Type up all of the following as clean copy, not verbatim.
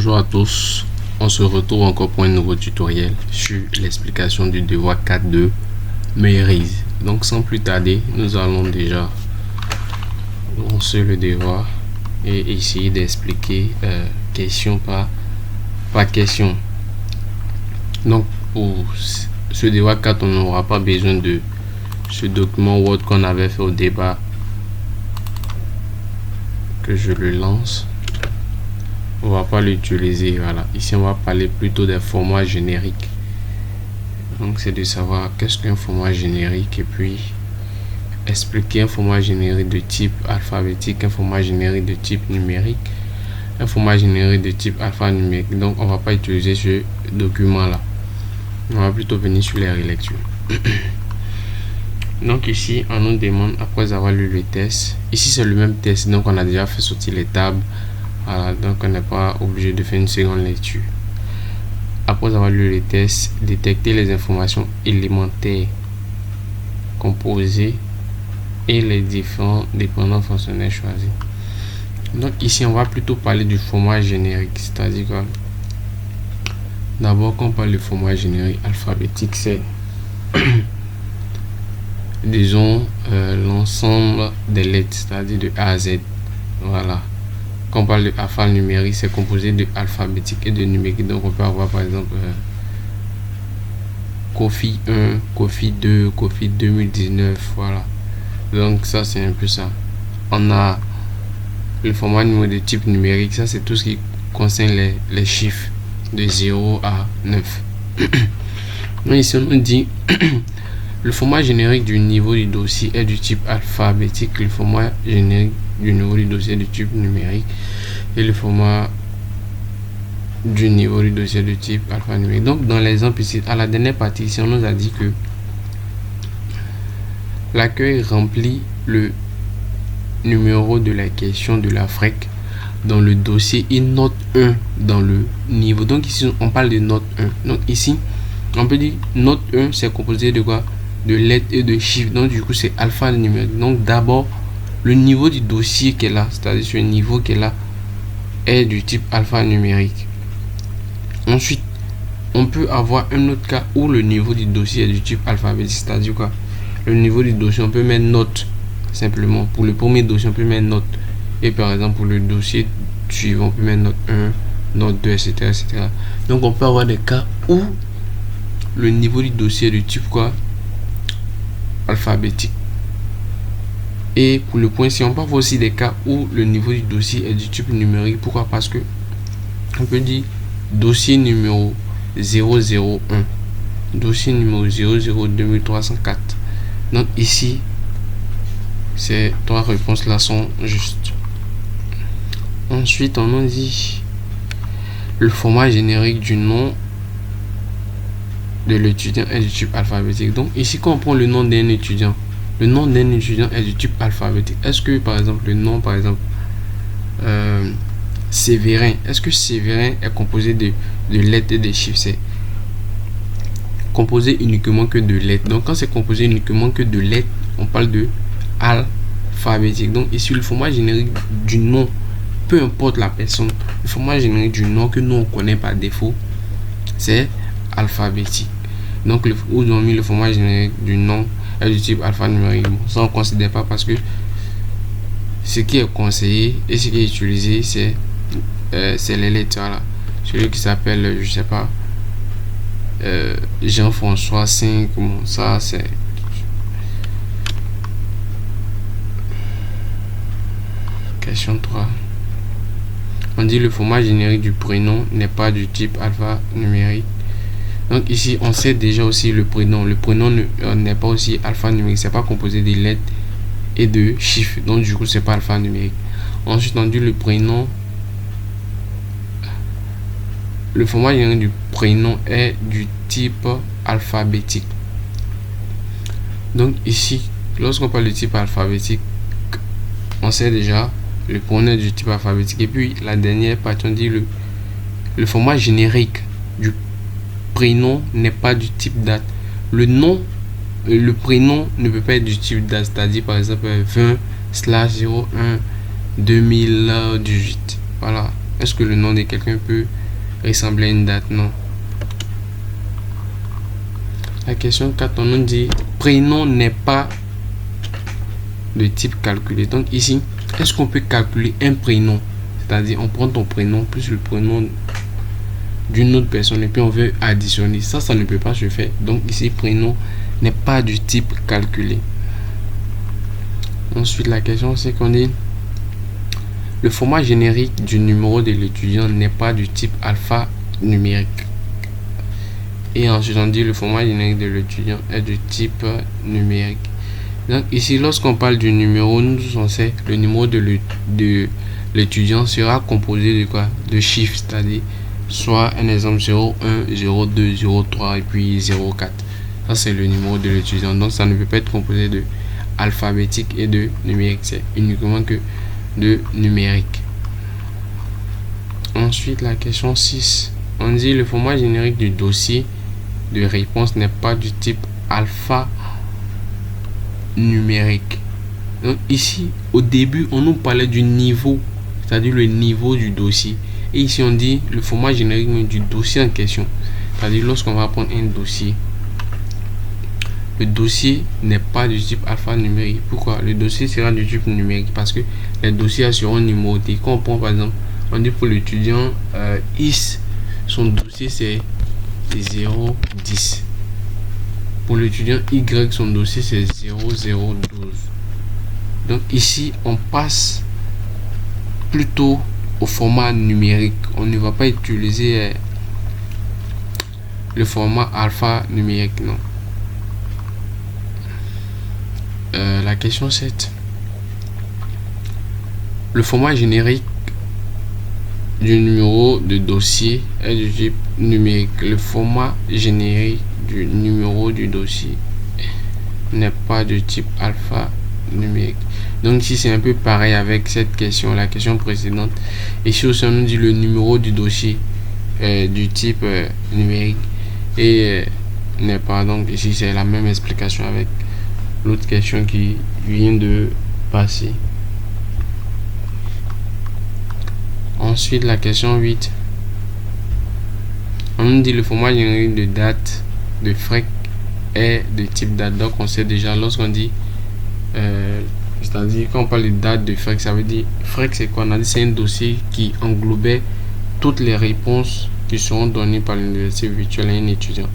Bonjour à tous, on se retrouve encore pour un nouveau tutoriel sur l'explication du devoir 4 de Meiriz. Donc sans plus tarder, nous allons déjà lancer le devoir et essayer d'expliquer question par question. Donc pour ce devoir 4, on n'aura pas besoin de ce document Word qu'on avait fait au débat, que je le lance. On va pas l'utiliser. Voilà, ici on va parler plutôt des formats génériques. Donc c'est de savoir qu'est-ce qu'un format générique et puis expliquer un format générique de type alphabétique, un format générique de type numérique, un format générique de type alphanumérique. Donc on va pas utiliser ce document là, on va plutôt venir sur les relectures. Donc ici on nous demande, après avoir lu le test, ici c'est le même test, donc on a déjà fait sortir les tables. Voilà, donc on n'est pas obligé de faire une seconde lecture. Après avoir lu les tests, détecter les informations élémentaires composées et les différents dépendants fonctionnels choisis. Donc ici on va plutôt parler du format générique, c'est-à-dire que d'abord quand on parle du format générique alphabétique, c'est disons l'ensemble des lettres, c'est-à-dire de A à Z. Voilà. Quand on parle de alphanumérique, c'est composé de alphabétique et de numérique. Donc on peut avoir par exemple Kofi 1, Kofi 2, Kofi 2019. Voilà. Donc ça c'est un peu ça. On a le format numéro de type numérique. Ça c'est tout ce qui concerne les chiffres de 0 à 9. Donc ici on nous dit le format générique du niveau du dossier est du type alphabétique. Le format générique du niveau du dossier du type numérique et le format du niveau du dossier de type alphanumérique. Donc dans l'exemple ici, à la dernière partie ici, on nous a dit que l'accueil remplit le numéro de la question de la FREC dans le dossier et note 1 dans le niveau. Donc ici on parle de note 1. Donc ici on peut dire note 1 c'est composé de quoi? De lettres et de chiffres. Donc du coup c'est alphanumérique. Donc d'abord le niveau du dossier qui est là, c'est-à-dire ce niveau qui est là, est du type alphanumérique. Ensuite, on peut avoir un autre cas où le niveau du dossier est du type alphabétique, c'est-à-dire quoi? Le niveau du dossier, on peut mettre note simplement. Pour le premier dossier, on peut mettre note. Et par exemple, pour le dossier suivant, on peut mettre note 1, note 2, etc., etc. Donc, on peut avoir des cas où le niveau du dossier est du type quoi? Alphabétique. Et pour le point, si on peut avoir aussi des cas où le niveau du dossier est du type numérique. Pourquoi? Parce que on peut dire dossier numéro 001, dossier numéro 002304. Donc ici, ces trois réponses là sont justes. Ensuite, on nous dit le format générique du nom de l'étudiant est du type alphabétique. Donc ici, quand on prend le nom d'un étudiant, le nom d'un étudiant est du type alphabétique. Est-ce que par exemple le nom, par exemple Séverin, est-ce que Séverin est composé de lettres et de chiffres? C'est composé uniquement que de lettres. Donc quand c'est composé uniquement que de lettres, on parle de alphabétique. Donc ici le format générique du nom, peu importe la personne, le format générique du nom que nous on connaît par défaut, c'est alphabétique. Donc où ils ont mis le format générique du nom est du type alphanumérique. Bon, ça on considère pas parce que ce qui est conseillé et ce qui est utilisé c'est les lettres. Voilà. Celui qui s'appelle je sais pas Jean-François 5, bon, ça c'est question 3. On dit le format générique du prénom n'est pas du type alphanumérique. Donc ici on sait déjà aussi le prénom n'est pas aussi alphanumérique, c'est pas composé de lettres et de chiffres, donc du coup c'est pas alphanumérique. Ensuite on dit le prénom, le format générique du prénom est du type alphabétique. Donc ici lorsqu'on parle de type alphabétique, on sait déjà le prénom est du type alphabétique. Et puis la dernière partie on dit le format générique du prénom n'est pas du type date. Le prénom ne peut pas être du type date, c'est-à-dire par exemple 20/01 2018. Voilà, Est-ce que le nom de quelqu'un peut ressembler à une date? Non. La question 4, on nous dit prénom n'est pas de type calculé. Donc ici, est-ce qu'on peut calculer un prénom? C'est-à-dire, on prend ton prénom plus le prénom d'une autre personne et puis on veut additionner. Ça ne peut pas se faire. Donc ici, prénom n'est pas du type calculé. Ensuite, la question, c'est qu'on dit le format générique du numéro de l'étudiant n'est pas du type alphanumérique. Et ensuite, on dit le format générique de l'étudiant est du type numérique. Donc ici, lorsqu'on parle du numéro, nous on sait le numéro de l'étudiant sera composé de quoi? De chiffres, c'est-à-dire soit un exemple 01, 02, 03 et puis 04. Ça c'est le numéro de l'étudiant. Donc ça ne peut pas être composé de alphabétique et de numérique. C'est uniquement que de numérique. Ensuite, la question 6. On dit le format générique du dossier de réponse n'est pas du type alphanumérique. Donc ici, au début, on nous parlait du niveau, c'est-à-dire le niveau du dossier. Et ici, on dit le format générique du dossier en question. C'est-à-dire lorsqu'on va prendre un dossier, le dossier n'est pas du type alphanumérique. Pourquoi? Le dossier sera du type numérique parce que les dossiers seront numérotés. Quand on prend par exemple, on dit pour l'étudiant X, son dossier c'est 010. Pour l'étudiant Y, son dossier c'est 0012. Donc ici, on passe plutôt au format numérique. On ne va pas utiliser le format alphanumérique, non. La question 7. Le format générique du numéro de dossier est du type numérique. Le format générique du numéro du dossier n'est pas du type alphanumérique. Donc ici c'est un peu pareil avec cette question, la question précédente. Ici aussi on nous dit le numéro du dossier du type numérique et n'est pas. Donc ici c'est la même explication avec l'autre question qui vient de passer. Ensuite, la question 8. On nous dit le format générique de date de FREC est de type date. Donc, on sait déjà lorsqu'on dit, c'est-à-dire quand on parle de date de FREC, ça veut dire FREC c'est quoi? On a dit c'est un dossier qui englobait toutes les réponses qui seront données par l'université virtuelle à un étudiant.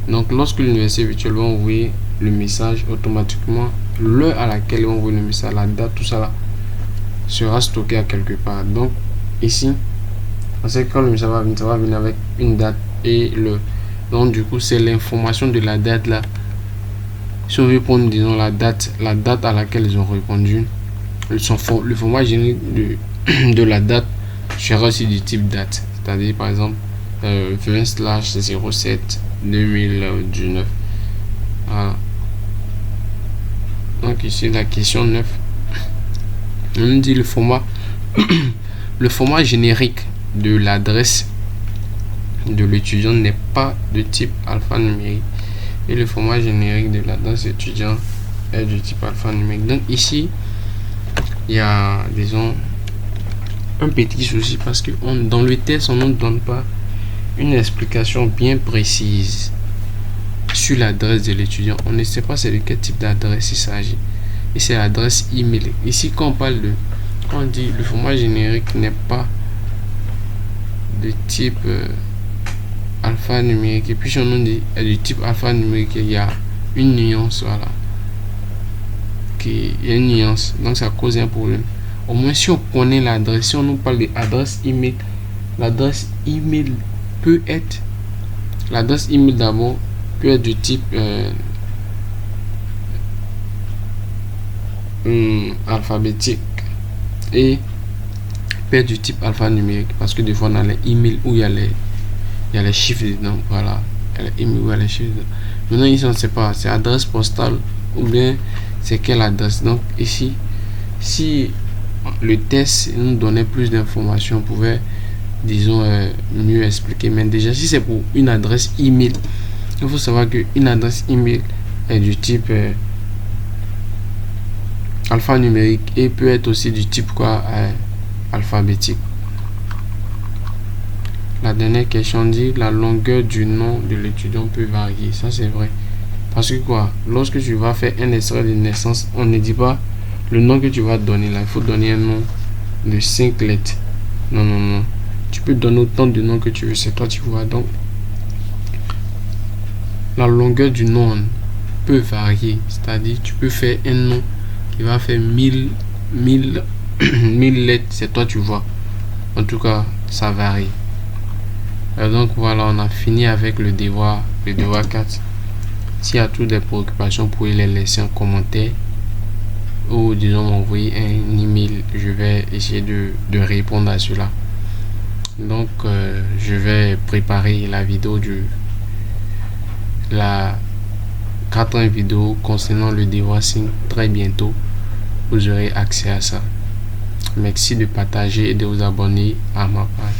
Donc, lorsque l'université virtuelle va envoyer le message, automatiquement l'heure à laquelle on envoie le message, la date, tout ça là sera stocké à quelque part. Donc ici on sait que quand le message va venir, ça va venir avec une date et le. Donc du coup c'est l'information de la date là. Si on veut prendre disons la date à laquelle ils ont répondu, le format générique de la date sera aussi du type date, c'est-à-dire par exemple 20/07/2019. Voilà. Donc ici la question 9. On nous dit le format le format générique de l'adresse de l'étudiant n'est pas de type alphanumérique et le format générique de l'adresse étudiant est du type alphanumérique. Donc ici il y a disons un petit souci parce que dans le test on ne donne pas une explication bien précise sur l'adresse de l'étudiant. On ne sait pas c'est de quel type d'adresse il s'agit et c'est l'adresse email. Ici quand on dit le format générique n'est pas de type alphanumérique et puis on nous dit du type alphanumérique, il y a une nuance, voilà, il y a une nuance, donc ça cause un problème. Au moins si on connaît l'adresse, si on nous parle d'adresse email, l'adresse email peut être l'adresse email d'abord peut être du type alphabétique et peut être du type alphanumérique parce que des fois on a les emails où il y a les chiffres dedans, voilà, il y a les emails où il y a les chiffres dedans. Maintenant ici on ne sait pas c'est adresse postale ou bien c'est quelle adresse. Donc ici si le test nous donnait plus d'informations, on pouvait disons mieux expliquer. Mais déjà si c'est pour une adresse email, il faut savoir que une adresse email est du type alphanumérique et peut être aussi du type quoi alphabétique. La dernière question dit la longueur du nom de l'étudiant peut varier. Ça, c'est vrai. Parce que quoi, lorsque tu vas faire un extrait de naissance, on ne dit pas le nom que tu vas donner là. Il faut donner un nom de 5 lettres. Non, non, non. Tu peux donner autant de noms que tu veux. C'est toi, tu vois. Donc, la longueur du nom peut varier. C'est-à-dire, tu peux faire un nom qui va faire 1000 lettres. C'est toi, tu vois. En tout cas, ça varie. Donc, voilà, on a fini avec le devoir 4. S'il y a toutes des préoccupations, vous pouvez les laisser en commentaire ou disons m'envoyer un email. Je vais essayer de répondre à cela. Donc, je vais préparer la vidéo la 4e vidéo concernant le devoir 5 très bientôt. Vous aurez accès à ça. Merci de partager et de vous abonner à ma page.